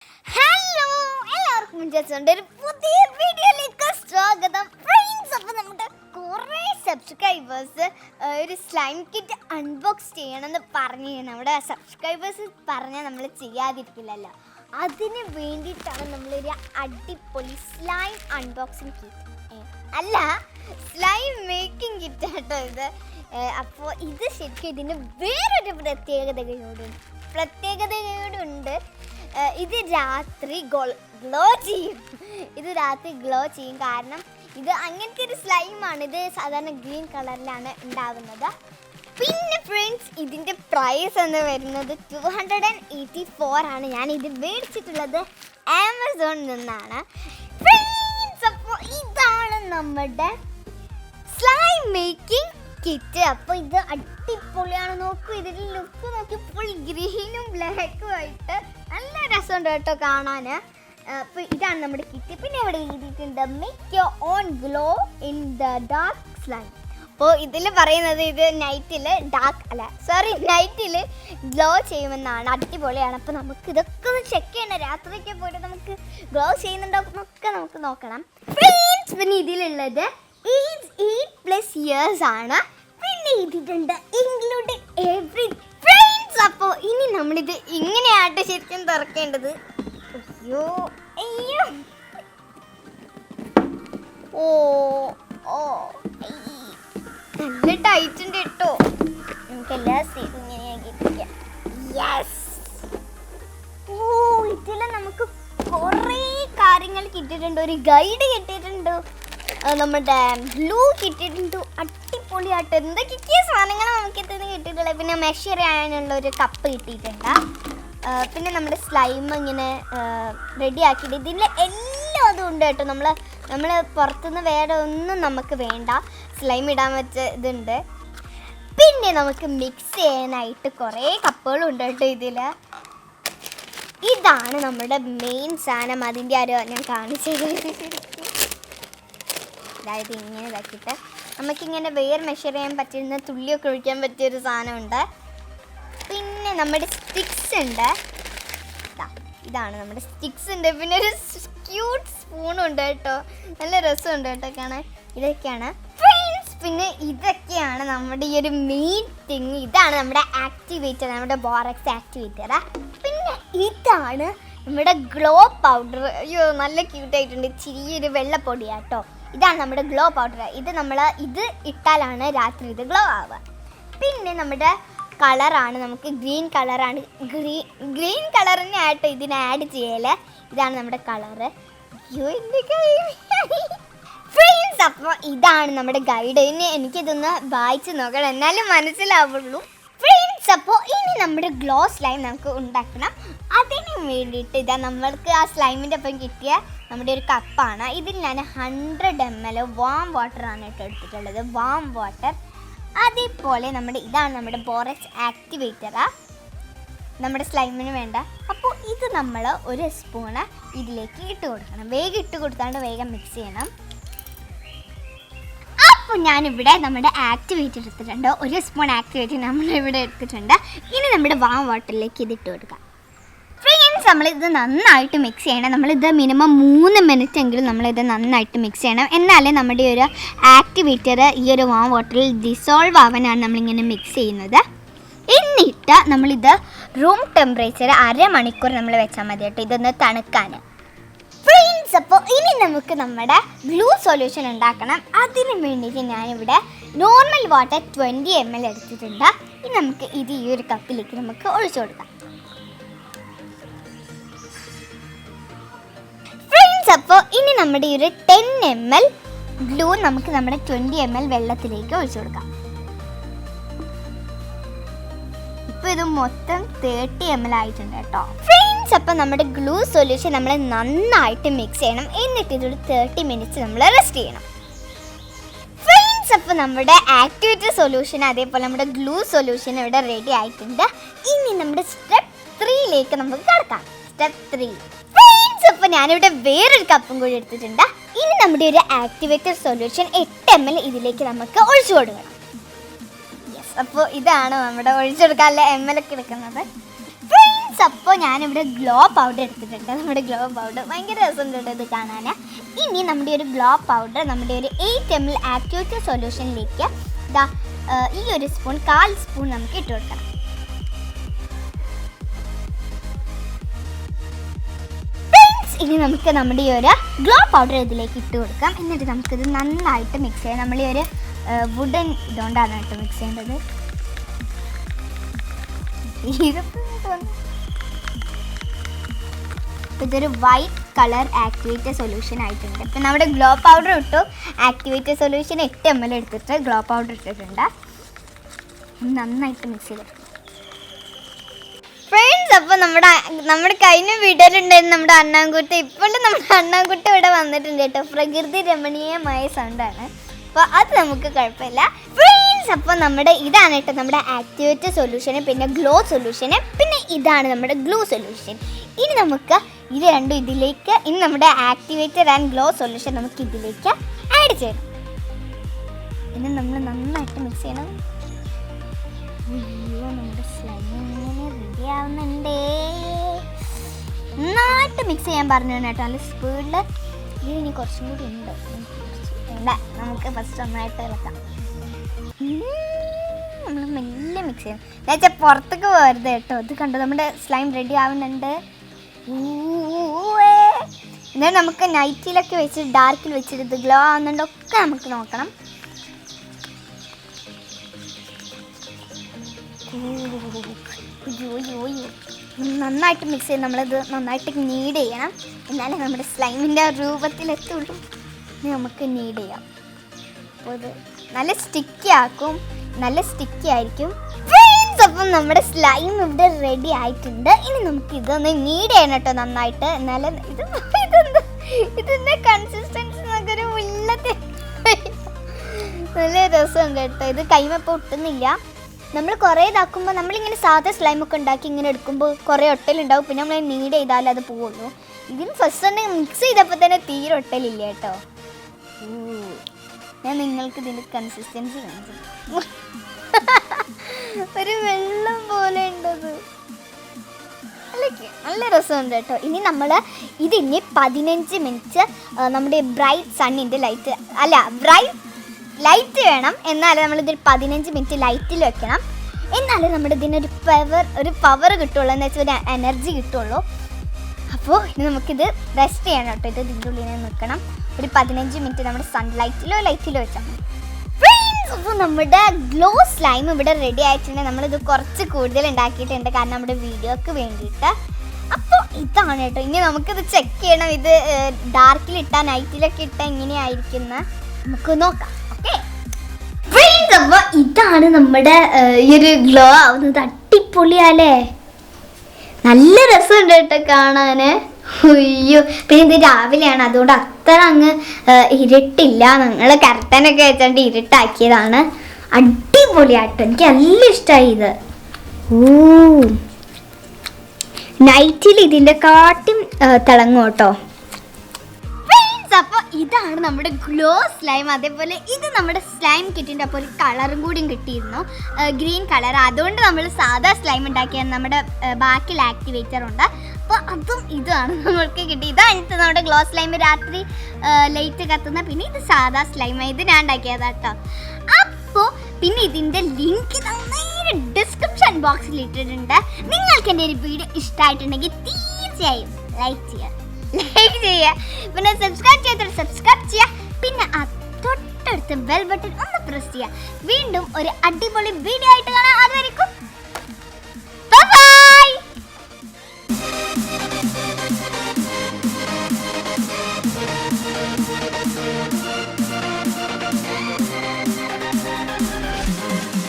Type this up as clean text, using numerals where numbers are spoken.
Hello, എല്ലാവർക്കും മിൻഷാസിന്റെ ഒരു പുതിയ വീഡിയോയിലേക്ക് സ്വാഗതം. ഫ്രണ്ട്സ്, അപ്പോൾ നമ്മുടെ കുറേ സബ്സ്ക്രൈബേഴ്സ് ഒരു സ്ലൈം കിറ്റ് അൺബോക്സ് ചെയ്യണമെന്ന് പറഞ്ഞു. നമ്മുടെ സബ്സ്ക്രൈബേഴ്സ് പറഞ്ഞാൽ നമ്മൾ ചെയ്യാതിരിക്കില്ലല്ലോ. അതിന് വേണ്ടിയിട്ടാണ് നമ്മളൊരു അടിപൊളി സ്ലൈം അൺബോക്സിങ് കിറ്റ്, അല്ല സ്ലൈം മേക്കിംഗ് കിറ്റ് കേട്ടോ ഇത്. അപ്പോൾ ഇത് ശരിക്കും ഇതിന് വേറൊരു പ്രത്യേകതയോടുണ്ട്. ഇത് രാത്രി ഗ്ലോ ചെയ്യും. കാരണം ഇത് അങ്ങനത്തെ ഒരു സ്ലൈമാണ്. ഇത് സാധാരണ ഗ്രീൻ കളറിലാണ് ഉണ്ടാവുന്നത്. പിന്നെ ഫ്രണ്ട്സ്, ഇതിൻ്റെ പ്രൈസ് എന്ന് വരുന്നത് 284 ആണ്. ഞാൻ ഇത് മേടിച്ചിട്ടുള്ളത് ആമസോണിൽ നിന്നാണ്. ഫ്രണ്ട്സ്, അപ്പോൾ ഇതാണ് നമ്മുടെ സ്ലൈം മേക്കിംഗ് കിറ്റ്. അപ്പോൾ ഇത് അടിപൊളിയാണ്. നോക്കൂ, ഇതിൻ്റെ ലുക്ക് നോക്കി, ഫുൾ ഗ്രീനും ബ്ലാക്കും ആയിട്ട് നല്ല രസമുണ്ട് കേട്ടോ കാണാൻ. അപ്പോൾ ഇതാണ് നമ്മുടെ കിറ്റ്. പിന്നെ ഇവിടെ എഴുതിയിട്ടുണ്ട് make your own glow in the dark slime. അപ്പോൾ ഇതിൽ പറയുന്നത് ഇത് നൈറ്റിൽ ഗ്ലോ ചെയ്യുമെന്നാണ്. അടിപൊളിയാണ്. അപ്പോൾ നമുക്ക് ഇതൊക്കെ ഒന്ന് ചെക്ക് ചെയ്യണം. രാത്രിയൊക്കെ പോയിട്ട് നമുക്ക് ഗ്ലോ ചെയ്യുന്നുണ്ടോ എന്നൊക്കെ നമുക്ക് നോക്കണം. ഫ്രണ്ട്സ്, പിന്നെ ഇതിലുള്ളത് 8+ years ആണ്. പിന്നെ ഇതിട്ടുണ്ട് ഇൻക്ലൂഡ് എവറി. ഫ്രണ്ട്സ്, അപ്പോൾ ഇനി നമ്മളിത് ഇങ്ങനെയായിട്ട് ശരിക്കും തുറക്കേണ്ടത്. അയ്യോ ഓ നല്ല ടൈറ്റ് ഉണ്ട് കേട്ടോ. നമുക്ക് എല്ലാ സൈഡും ഇങ്ങനെയാക്കിയിരിക്കാം. യെസ്. ഇതിൽ നമുക്ക് കുറേ കാര്യങ്ങൾ കിട്ടിയിട്ടുണ്ട്. ഒരു ഗൈഡ് കിട്ടിയിട്ടുണ്ട്, നമ്മുടെ ഗ്ലൂ കിട്ടിയിട്ടുണ്ട്. അടിപൊളിയായിട്ട് എന്തൊക്കെയൊക്കെയോ സാധനങ്ങൾ നമുക്ക് ഇതിന് കിട്ടിയിട്ടുള്ളത്. പിന്നെ മെഷർ ചെയ്യാനുള്ള ഒരു കപ്പ് കിട്ടിയിട്ടുണ്ട്. പിന്നെ നമ്മുടെ സ്ലൈം ഇങ്ങനെ റെഡി ആക്കിയിട്ട് ഇതിൽ എല്ലാം അതും ഉണ്ട് കേട്ടോ. നമ്മൾ പുറത്തുനിന്ന് വേറെ ഒന്നും നമുക്ക് വേണ്ട. സ്ലൈം ഇടാൻ വെച്ച ഇതുണ്ട്. പിന്നെ നമുക്ക് മിക്സ് ചെയ്യാനായിട്ട് കുറേ കപ്പുകളുണ്ട് കേട്ടോ ഇതിൽ. ഇതാണ് നമ്മുടെ മെയിൻ സാധനം. അതിൻ്റെ ഞാൻ കാണിച്ചത്. അതായത് ഇങ്ങനെ ഇതാക്കിയിട്ട് നമുക്കിങ്ങനെ വേറെ മെഷർ ചെയ്യാൻ പറ്റുന്ന തുള്ളിയൊക്കെ ഒഴിക്കാൻ പറ്റിയൊരു സാധനമുണ്ട്. പിന്നെ നമ്മുടെ സ്റ്റിക്സ് ഉണ്ട്. ഇതാണ് നമ്മുടെ സ്റ്റിക്സ് ഉണ്ട്. പിന്നെ ഒരു ക്യൂട്ട് സ്പൂണും ഉണ്ട് കേട്ടോ. നല്ല രസമുണ്ട് കേട്ടോ കാണാൻ. ഇതൊക്കെയാണ് ഫ്രണ്ട്സ്. പിന്നെ ഇതൊക്കെയാണ് നമ്മുടെ ഈ ഒരു മീറ്റിംഗ്. ഇതാണ് നമ്മുടെ ആക്ടിവേറ്റർ, നമ്മുടെ ബോറക്സ് ആക്ടിവേറ്റർ. പിന്നെ ഇതാണ് നമ്മുടെ ഗ്ലോ പൗഡർ. അയ്യോ നല്ല ക്യൂട്ടായിട്ടുണ്ട്. ചെറിയൊരു വെള്ളപ്പൊടിയാട്ടോ. ഇതാണ് നമ്മുടെ ഗ്ലോ പൗഡർ. ഇത് ഇട്ടാലാണ് രാത്രി ഇത് ഗ്ലോ ആവുക. പിന്നെ നമ്മുടെ കളറാണ്, നമുക്ക് ഗ്രീൻ കളറാണ്. ഗ്രീൻ കളർ തന്നെ ആയിട്ട് ഇതിന് ആഡ് ചെയ്യല്. ഇതാണ് നമ്മുടെ കളറ്. അയ്യോ എൻ്റെ ഫ്രണ്ട്സ്, അപ്പോൾ ഇതാണ് നമ്മുടെ ഗൈഡ്. ഇനി എനിക്കിതൊന്ന് വായിച്ച് നോക്കണം, എന്നാലും മനസ്സിലാവുള്ളൂ. ഫ്രണ്ട്സ്, അപ്പോൾ ഇനി നമ്മുടെ ഗ്ലോ സ്ലൈം നമുക്ക് ഉണ്ടാക്കണം. അതിന് വേണ്ടിയിട്ട് ഇതാ നമ്മൾക്ക് ആ സ്ലൈമിൻ്റെ ഒപ്പം കിട്ടിയ നമ്മുടെ ഒരു കപ്പാണ്. ഇതിൽ ഞാൻ 100 ml വാം വാട്ടറാണ് കേട്ടോ എടുത്തിട്ടുള്ളത്. Warm water. അതേപോലെ ഇതാണ് നമ്മുടെ ബോറക്സ് ആക്ടിവേറ്റർ, നമ്മുടെ സ്ലൈമിന് വേണ്ട. അപ്പോൾ ഇത് നമ്മൾ ഒരു സ്പൂണ് ഇതിലേക്ക് ഇട്ട് കൊടുക്കണം. വേഗം ഇട്ട് കൊടുത്താണ്ട് വേഗം മിക്സ് ചെയ്യണം. അപ്പോൾ ഞാനിവിടെ നമ്മുടെ ആക്ടിവേറ്റർ എടുത്തിട്ടുണ്ട്. ഒരു സ്പൂൺ ആക്ടിവേറ്റർ നമ്മളിവിടെ എടുത്തിട്ടുണ്ട്. ഇനി നമ്മുടെ വാം വാട്ടറിലേക്ക് ഇതിട്ട് കൊടുക്കാം. ഫ്രണ്ട്സ്, നമ്മളിത് നന്നായിട്ട് മിക്സ് ചെയ്യണം. നമ്മളിത് മിനിമം 3 minute എങ്കിലും നമ്മളിത് നന്നായിട്ട് മിക്സ് ചെയ്യണം. എന്നാലേ നമ്മുടെ ഒരു ആക്ടിവേറ്റർ ഈ ഒരു വാം വാട്ടറിൽ ഡിസോൾവ് ആവാനാണ് നമ്മളിങ്ങനെ മിക്സ് ചെയ്യുന്നത്. എന്നിട്ട് നമ്മളിത് റൂം ടെമ്പറേച്ചർ 1/2 മണിക്കൂർ നമ്മൾ വെച്ചാൽ മതി കേട്ടോ, ഇതൊന്ന് തണുക്കാൻ. ഫ്രണ്ട്സ്, അപ്പോൾ ഇനി നമുക്ക് നമ്മുടെ ഗ്ലൂ സൊല്യൂഷൻ ഉണ്ടാക്കണം. അതിന് വേണ്ടിയിട്ട് ഞാനിവിടെ നോർമൽ വാട്ടർ 20 ml എടുത്തിട്ടുണ്ട്. ഇനി നമുക്ക് ഇത് ഈ ഒരു കപ്പിലേക്ക് നമുക്ക് ഒഴിച്ചു കൊടുക്കാം. അപ്പോൾ ഇനി നമ്മുടെ ഈ ഒരു 10 ml ഗ്ലൂ നമുക്ക് നമ്മുടെ 20 ml വെള്ളത്തിലേക്ക് ഒഴിച്ചു കൊടുക്കാം. ഇപ്പോൾ ഇത് മൊത്തം 30 ml ആയിട്ടുണ്ട് കേട്ടോ. ഫ്രണ്ട്സ്, അപ്പോൾ നമ്മുടെ ഗ്ലൂ സൊല്യൂഷൻ നമ്മൾ നന്നായിട്ട് മിക്സ് ചെയ്യണം. എന്നിട്ട് ഇതൊരു 30 minutes നമ്മൾ റെസ്റ്റ് ചെയ്യണം. ഫ്രണ്ട്സ്, അപ്പോൾ നമ്മുടെ ആക്ടിവേറ്റർ സൊല്യൂഷൻ അതേപോലെ നമ്മുടെ ഗ്ലൂ സൊല്യൂഷൻ ഇവിടെ റെഡി ആയിട്ടുണ്ട്. ഇനി നമ്മുടെ സ്റ്റെപ്പ് 3ലേക്ക് നമുക്ക് കടക്കാം. സ്റ്റെപ്പ് 3. അപ്പോൾ ഞാനിവിടെ വേറൊരു കപ്പും കൂടി എടുത്തിട്ടുണ്ട്. ഇനി നമ്മുടെ ഒരു ആക്ടിവേറ്റർ സൊല്യൂഷൻ 8 ml ഇതിലേക്ക് നമുക്ക് ഒഴിച്ചു കൊടുക്കണം. യെസ്, അപ്പോൾ ഇതാണ് നമ്മുടെ ഒഴിച്ചു കൊടുക്കാനുള്ള ml ഒക്കെ എടുക്കുന്നത്. ഫ്രണ്ട്സ്, അപ്പോൾ ഞാനിവിടെ ഗ്ലോ പൗഡർ എടുത്തിട്ടുണ്ട്. നമ്മുടെ ഗ്ലോ പൗഡർ ഭയങ്കര രസമുണ്ട് ഇത് കാണാൻ. ഇനി നമ്മുടെ ഒരു ഗ്ലോ പൗഡർ നമ്മുടെ ഒരു 8 ml ആക്ടിവേറ്റർ സൊല്യൂഷനിലേക്ക് ഈ ഒരു സ്പൂൺ 1/4 സ്പൂൺ നമുക്ക് ഇട്ട് കൊടുക്കണം. ഇനി നമുക്ക് നമ്മുടെ ഈ ഒരു ഗ്ലോ പൗഡർ ഇതിലേക്ക് ഇട്ട് കൊടുക്കാം. എന്നിട്ട് നമുക്കിത് നന്നായിട്ട് മിക്സ് ചെയ്യാം. നമ്മൾ ഈ ഒരു വുഡൻ ഇതുകൊണ്ടാണ് കേട്ടോ മിക്സ് ചെയ്യേണ്ടത്. ഇതൊരു വൈറ്റ് കളർ ആക്ടിവേറ്റർ സൊല്യൂഷൻ ആയിട്ടുണ്ട്. ഇപ്പം നമ്മുടെ ഗ്ലോ പൗഡർ ഇട്ടു, ആക്ടിവേറ്റർ സൊല്യൂഷൻ 8 ml എടുത്തിട്ട് ഗ്ലോ പൗഡർ ഇട്ടിട്ടുണ്ട്. നന്നായിട്ട് മിക്സ് ചെയ്തിട്ടുണ്ട്. ഫ്രണ്ട്സ്, അപ്പോൾ നമ്മുടെ കഴിഞ്ഞ വീഡിയോയിലുണ്ടായിരുന്നു നമ്മുടെ അണ്ണാൻകുട്ടി. ഇപ്പോഴും നമ്മുടെ അണ്ണാൻകുട്ടി ഇവിടെ വന്നിട്ടുണ്ട് കേട്ടോ. പ്രകൃതി രമണീയമായ സൗണ്ടാണ്, അപ്പോൾ അത് നമുക്ക് കുഴപ്പമില്ല. ഫ്രണ്ട്സ്, അപ്പോൾ ഇതാണ് കേട്ടോ നമ്മുടെ ആക്ടിവേറ്റർ സൊല്യൂഷന്, പിന്നെ ഗ്ലോ സൊല്യൂഷന്, പിന്നെ ഇതാണ് നമ്മുടെ ഗ്ലൂ സൊല്യൂഷൻ. ഇനി നമുക്ക് ഇത് രണ്ടും ഇതിലേക്ക്, ഇനി നമ്മുടെ ആക്ടിവേറ്റർ ആൻഡ് ഗ്ലോ സൊല്യൂഷൻ നമുക്ക് ഇതിലേക്ക് ആഡ് ചെയ്യണം. ഇനി നമ്മൾ നന്നായിട്ട് മിക്സ് ചെയ്യണം. നമ്മുടെ സ്ലൈം റെഡി ആവുന്നുണ്ടേ. നന്നായിട്ട് മിക്സ് ചെയ്യാൻ പറഞ്ഞു കേട്ടോ, നല്ല സ്പീഡിൽ. ഇനി കുറച്ചും കൂടി ഉണ്ട്, വേണ്ട, നമുക്ക് ഫസ്റ്റ് നന്നായിട്ട് ഇളക്കാം. നമ്മൾ മെല്ലെ മിക്സ് ചെയ്യണം, എന്നുവെച്ചാൽ പുറത്തേക്ക് പോകരുത് കേട്ടോ. ഇത് കണ്ടോ, നമ്മുടെ സ്ലൈം റെഡി ആവുന്നുണ്ട്. എന്നാൽ നമുക്ക് നൈറ്റിലൊക്കെ വെച്ചിട്ട് ഡാർക്കിൽ വെച്ചിട്ട് ഇത് ഗ്ലോ ആവുന്നുണ്ടൊക്കെ നമുക്ക് നോക്കണം. നന്നായിട്ട് മിക്സ് ചെയ്ത് നമ്മളിത് നന്നായിട്ട് നീഡ് ചെയ്യണം, എന്നാലേ നമ്മുടെ സ്ലൈമിൻ്റെ രൂപത്തിലെത്തുള്ളൂ. ഇനി നമുക്ക് നീഡ് ചെയ്യാം. അപ്പോൾ ഇത് നല്ല സ്റ്റിക്കി ആക്കും, നല്ല സ്റ്റിക്കി ആയിരിക്കും. അപ്പം നമ്മുടെ സ്ലൈം ഇവിടെ റെഡി ആയിട്ടുണ്ട്. ഇനി നമുക്ക് ഇതൊന്ന് നീഡ് ചെയ്യണം കേട്ടോ നന്നായിട്ട്, എന്നാലും ഇതിൻ്റെ കൺസിസ്റ്റൻസി നമുക്കൊരു ഉള്ളത്തെ നല്ല രസമുണ്ട് കേട്ടോ. ഇത് കൈമപ്പോൾ ഒട്ടുന്നില്ല. നമ്മൾ കുറേ ഇതാക്കുമ്പോൾ നമ്മളിങ്ങനെ സാധാ സ്ലൈമൊക്കെ ഉണ്ടാക്കി ഇങ്ങനെ എടുക്കുമ്പോൾ കുറേ ഒട്ടലുണ്ടാവും, പിന്നെ നമ്മൾ നീഡ് ചെയ്താലേ അത് പോവുള്ളൂ. ഇതിന് ഫസ്റ്റ് തന്നെ മിക്സ് ചെയ്തപ്പോൾ തന്നെ തീരെ ഒട്ടലില്ല കേട്ടോ. ഞാൻ നിങ്ങൾക്ക് ഇതിൻ്റെ കൺസിസ്റ്റൻസി കാണിച്ചു. ഒരു വെള്ളം പോലെ ഉണ്ടത്, നല്ല രസമുണ്ട് കേട്ടോ. ഇനി നമ്മൾ ഇതിന് 15 മിനിറ്റ് നമ്മുടെ ബ്രൈറ്റ് സണ്ണിൻ്റെ ലൈറ്റ് വേണം, എന്നാലേ നമ്മളിതൊരു 15 മിനിറ്റ് ലൈറ്റിൽ വെക്കണം. എന്നാലേ നമ്മുടെ ഇതിനൊരു പവർ കിട്ടുള്ളൂ, എന്ന് വെച്ചാൽ ഒരു എനർജി കിട്ടുള്ളൂ. അപ്പോൾ ഇനി നമുക്കിത് റെസ്റ്റ് ചെയ്യണം കേട്ടോ. ഇത് ഇതിൻ്റെ ഉള്ളിൽ നിൽക്കണം ഒരു 15 മിനിറ്റ് നമ്മുടെ സൺലൈറ്റിലോ ലൈറ്റിലോ വെച്ചാൽ മതി. അപ്പോൾ നമ്മുടെ ഗ്ലോ സ്ലൈം ഇവിടെ റെഡി ആയിട്ടുണ്ട്. നമ്മളിത് കുറച്ച് കൂടുതൽ ഉണ്ടാക്കിയിട്ടുണ്ട്, കാരണം നമ്മുടെ വീഡിയോക്ക് വേണ്ടിയിട്ട്. അപ്പോൾ ഇതാണ് കേട്ടോ. ഇനി നമുക്കിത് ചെക്ക് ചെയ്യണം, ഇത് ഡാർക്കിലിട്ടാൽ നൈറ്റിലൊക്കെ ഇട്ടാൽ എങ്ങനെയായിരിക്കുന്ന നമുക്ക് നോക്കാം. ഓക്കെ ഫ്രണ്ട്സ്, അപ്പോൾ ഇതാണ് നമ്മുടെ ഈ ഒരു ഗ്ലോ ആവുന്നത്. അടിപൊളിയാലേ, നല്ല രസമുണ്ട് കേട്ടോ കാണാൻ. അയ്യോ, പിന്നെ ഇത് രാവിലെയാണ്, അതുകൊണ്ട് അത്ര അങ്ങ് ഇരുട്ടില്ല. ഞങ്ങൾ കർട്ടനൊക്കെ വെച്ചോണ്ട് ഇരുട്ടാക്കിയതാണ്. അടിപൊളിയാട്ടോ, എനിക്ക് നല്ല ഇഷ്ടമായി ഇത്. നൈറ്റിൽ ഇതിൻ്റെ കാട്ടും തിളങ്ങും കേട്ടോ. അപ്പോൾ ഇതാണ് നമ്മുടെ ഗ്ലോ സ്ലൈം. അതേപോലെ ഇത് നമ്മുടെ സ്ലൈം കിറ്റിൻ്റെ അപ്പോൾ ഒരു കളറും കൂടിയും കിട്ടിയിരുന്നു, ഗ്രീൻ കളർ. അതുകൊണ്ട് നമ്മൾ സാധാ സ്ലൈം ഉണ്ടാക്കിയാണ്. നമ്മുടെ ബാക്കിൽ ആക്ടിവേറ്റർ ഉണ്ട്, അപ്പോൾ അതും ഇതാണ് നമ്മൾക്ക് കിട്ടി. ഇതാണ് നമ്മുടെ ഗ്ലോ സ്ലൈം, രാത്രി ലൈറ്റ് കത്തുന്ന. പിന്നെ ഇത് സാധാ സ്ലൈം, ഇത് ഞാൻ ഉണ്ടാക്കിയതാണ് കേട്ടോ. അപ്പോൾ പിന്നെ ഇതിൻ്റെ ലിങ്ക് നേരെ ഡിസ്ക്രിപ്ഷൻ ബോക്സിൽ ഇട്ടിട്ടുണ്ട്. നിങ്ങൾക്ക് എൻ്റെ ഒരു വീഡിയോ ഇഷ്ടമായിട്ടുണ്ടെങ്കിൽ തീർച്ചയായും ലൈക്ക് ചെയ്യുക, പിന്നെ സബ്സ്ക്രൈബ് ചെയ്യുക, പിന്നെ ആ തൊട്ടടുത്ത ബെൽ ബട്ടൺ ഒന്ന് പ്രസ് ചെയ്യുക. വീണ്ടും ഒരു അടിപൊളി വീഡിയോ ആയിട്ട് കാണാം. അതുവരെക്കും